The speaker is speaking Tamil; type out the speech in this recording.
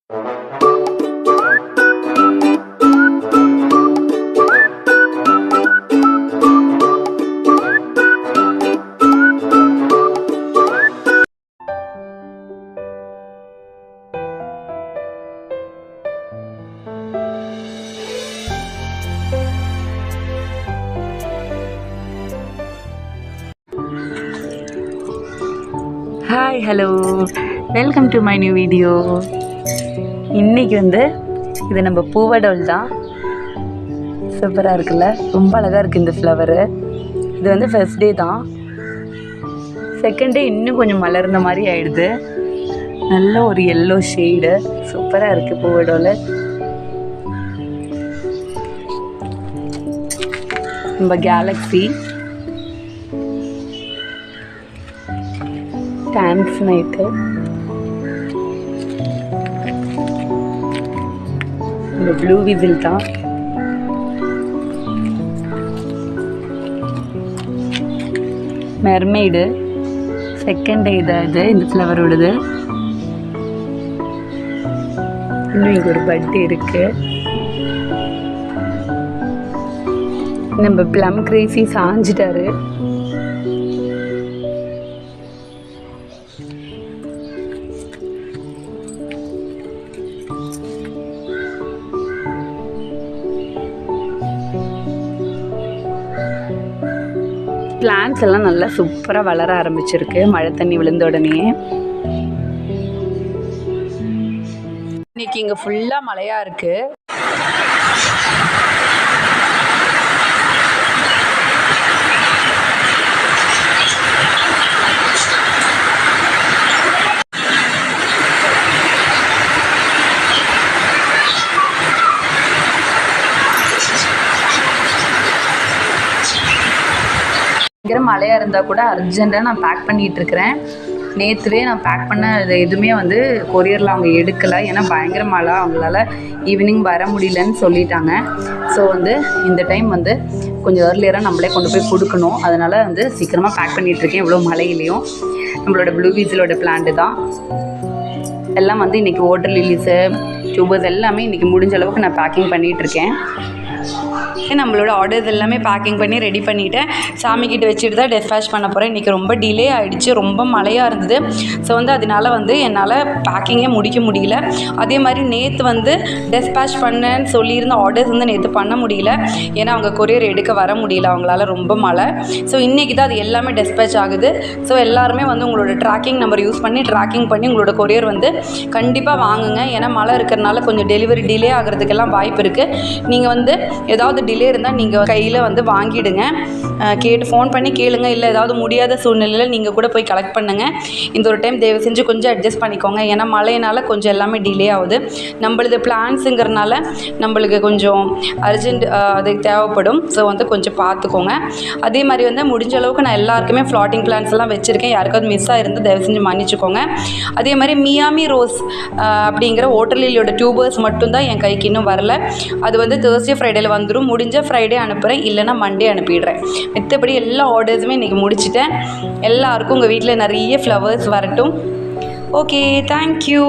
Hi hello welcome to my new video. இன்றைக்கி இது நம்ம பூவடோல் தான். சூப்பராக இருக்குல்ல, ரொம்ப அழகாக இருக்குது இந்த ஃப்ளவரு. இது ஃபர்ஸ்ட் டே தான். செகண்ட் டே இன்னும் கொஞ்சம் மலர்ந்த மாதிரி ஆயிடுது. நல்ல ஒரு எல்லோ ஷேடு, சூப்பராக இருக்குது பூவடோல். நம்ம கேலக்ஸி டான்ஸ் நைட்டு, இந்த ப்ளூ விசில் தான். மெர்மெய்டு செகண்ட் டே தான். இந்த ஃப்ளவரோடது. இன்னும் இங்கே ஒரு பட்டு இருக்கு. நம்ம ப்ளம் கிரேசி சாஞ்சிட்டாரு. பிளான்ட்ஸ் எல்லாம் நல்லா சூப்பராக வளர ஆரம்பிச்சிருக்கு மழை தண்ணி விழுந்த உடனே. இன்னைக்கு இங்கே ஃபுல்லாக மழையாக இருக்குது. பயங்கர மழையாக இருந்தால் கூட அர்ஜென்ட்டாக நான் பேக் பண்ணிகிட்டு இருக்கிறேன். நேற்றுவே நான் பேக் பண்ண எதுவுமே கொரியரில் அவங்க எடுக்கலை. ஏன்னா பயங்கர மழை, அவங்களால ஈவினிங் வர முடியலன்னு சொல்லிட்டாங்க. ஸோ இந்த டைம் கொஞ்சம் ஏர்லியராக நம்மளே கொண்டு போய் கொடுக்கணும். அதனால் சீக்கிரமாக பேக் பண்ணிகிட்ருக்கேன். இவ்வளோ மழையிலையும் நம்மளோட ப்ளூ வீசிலோட பிளான்ட்டு தான். எல்லாம் இன்றைக்கி வாட்டர் லில்லிஸு, டியூபர்ஸ் எல்லாமே இன்றைக்கி முடிஞ்ச அளவுக்கு நான் பேக்கிங் பண்ணிகிட்ருக்கேன். நம்மளோட ஆர்டர்ஸ் எல்லாமே பேக்கிங் பண்ணி ரெடி பண்ணிவிட்டேன். சாமிக்கிட்ட வச்சுட்டு தான் டெஸ்பேச் பண்ண போகிறேன். இன்றைக்கி ரொம்ப டிலே ஆகிடுச்சு, ரொம்ப மழையாக இருந்தது. ஸோ அதனால என்னால் பேக்கிங்கே முடிக்க முடியல. அதே மாதிரி நேற்று டெஸ்பேச் பண்ணேன்னு சொல்லியிருந்த ஆர்டர்ஸ் நேற்று பண்ண முடியல. ஏன்னா அவங்க கொரியர் எடுக்க வர முடியல, அவங்களால ரொம்ப மழை. ஸோ இன்றைக்கி தான் அது எல்லாமே டெஸ்பேச் ஆகுது. ஸோ எல்லாருமே உங்களோட ட்ராக்கிங் நம்பர் யூஸ் பண்ணி ட்ராக்கிங் பண்ணி உங்களோட கொரியர் கண்டிப்பாக வாங்குங்க. ஏன்னா மழை இருக்கிறனால கொஞ்சம் டெலிவரி டிலே ஆகிறதுக்கெல்லாம் வாய்ப்பு இருக்குது. நீங்கள் ஏதாவது டிலே இருந்தால் நீங்கள் கையில் வாங்கிடுங்க. கேட்டு ஃபோன் பண்ணி கேளுங்க. இல்லை ஏதாவது முடியாத சூழ்நிலையில் நீங்கள் கூட போய் கலெக்ட் பண்ணுங்கள். இந்த ஒரு டைம் தயவு செஞ்சு கொஞ்சம் அட்ஜஸ்ட் பண்ணிக்கோங்க. ஏன்னா மழையினால் கொஞ்சம் எல்லாமே டிலே ஆகுது. நம்மளது பிளான்ஸுங்கிறனால நம்மளுக்கு கொஞ்சம் அர்ஜென்ட் அதுக்கு தேவைப்படும். ஸோ கொஞ்சம் பார்த்துக்கோங்க. அதே மாதிரி முடிஞ்ச அளவுக்கு நான் எல்லாருக்குமே ஃப்ளாட்டிங் பிளான்ஸ் எல்லாம் வச்சுருக்கேன். யாருக்காவது மிஸ் ஆகிருந்து தயவு செஞ்சு மன்னிச்சுக்கோங்க. அதே மாதிரி மியாமி ரோஸ் அப்படிங்கிற வாட்டர் லில்லியோட டியூபர்ஸ் மட்டும்தான் என் கைக்கு இன்னும் வரல. அது தேர்ஸ்டே ஃப்ரைடேயில் வந்துடும். முடிஞ்ச ஃப்ரைடே அனுப்புகிறேன், இல்லைனா மண்டே அனுப்பிடுறேன். மற்றபடி எல்லா ஆர்டர்ஸுமே இன்றைக்கி முடிச்சிட்டேன். எல்லாருக்கும் உங்கள் வீட்டில் நிறைய ஃப்ளவர்ஸ் வரட்டும். Okay, thank you.